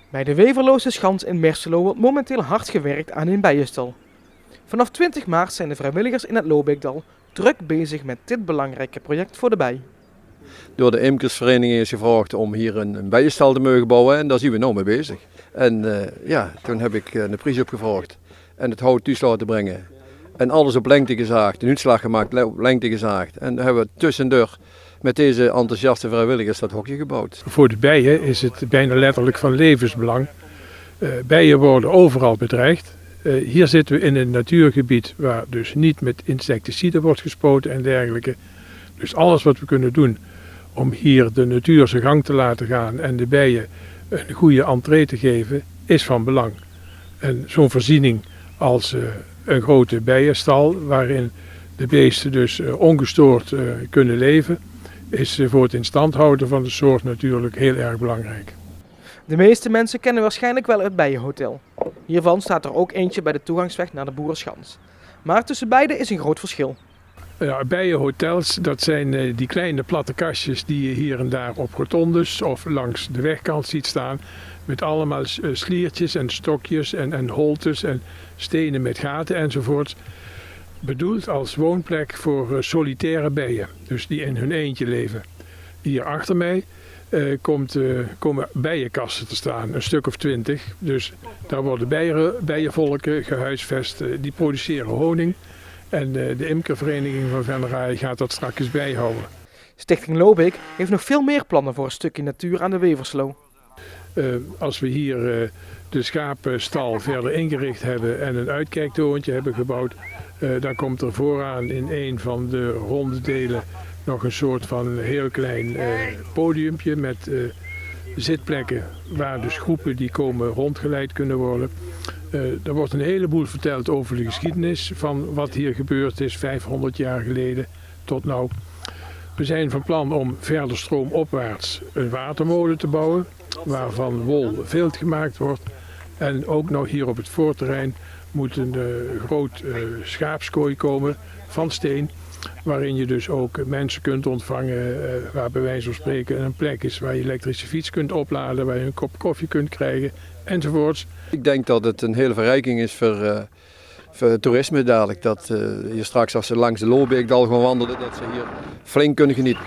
Bij de Weverlose Schans in Merselo wordt momenteel hard gewerkt aan een bijenstal. Vanaf 20 maart zijn de vrijwilligers in het Lobeekdal druk bezig met dit belangrijke project voor de bij. Door de imkersvereniging is gevraagd om hier een bijenstal te mogen bouwen en daar zijn we nu mee bezig. En toen heb ik een prijs opgevraagd en het hout thuis laten brengen. En alles op lengte gezaagd, een uitslag gemaakt, op lengte gezaagd. En dan hebben we tussendoor met deze enthousiaste vrijwilligers dat hokje gebouwd. Voor de bijen is het bijna letterlijk van levensbelang. Bijen worden overal bedreigd. Hier zitten we in een natuurgebied waar dus niet met insecticiden wordt gespoten en dergelijke. Dus alles wat we kunnen doen om hier de natuur zijn gang te laten gaan en de bijen een goede entree te geven, is van belang. En zo'n voorziening als een grote bijenstal waarin de beesten dus ongestoord kunnen leven, is voor het in stand houden van de soort natuurlijk heel erg belangrijk. De meeste mensen kennen waarschijnlijk wel het Bijenhotel. Hiervan staat er ook eentje bij de toegangsweg naar de Boerenschans. Maar tussen beide is een groot verschil. Ja, bijenhotels, dat zijn die kleine platte kastjes die je hier en daar op rotondes of langs de wegkant ziet staan. Met allemaal sliertjes en stokjes en holtes en stenen met gaten enzovoort. Bedoeld als woonplek voor solitaire bijen, dus die in hun eentje leven. Hier achter mij komen bijenkasten te staan, een stuk of 20. Dus daar worden bijenvolken gehuisvest, die produceren honing. En de imkervereniging van Venray gaat dat straks bijhouden. Stichting Lobeek heeft nog veel meer plannen voor een stukje natuur aan de Weverslo. Als we hier de schapenstal verder ingericht hebben en een uitkijktorentje hebben gebouwd, dan komt er vooraan in een van de ronde delen nog een soort van heel klein podiumpje met zitplekken waar dus groepen die komen rondgeleid kunnen worden. Er wordt een heleboel verteld over de geschiedenis van wat hier gebeurd is 500 jaar geleden tot nu. We zijn van plan om verder stroomopwaarts een watermolen te bouwen waarvan wol vilt gemaakt wordt. En ook nog hier op het voorterrein moet een groot schaapskooi komen van steen, waarin je dus ook mensen kunt ontvangen, waar bij wijze van spreken een plek is waar je elektrische fiets kunt opladen, waar je een kop koffie kunt krijgen enzovoorts. Ik denk dat het een hele verrijking is voor het toerisme dadelijk. Dat hier straks als ze langs de Lobeekdal gaan wandelen, dat ze hier flink kunnen genieten.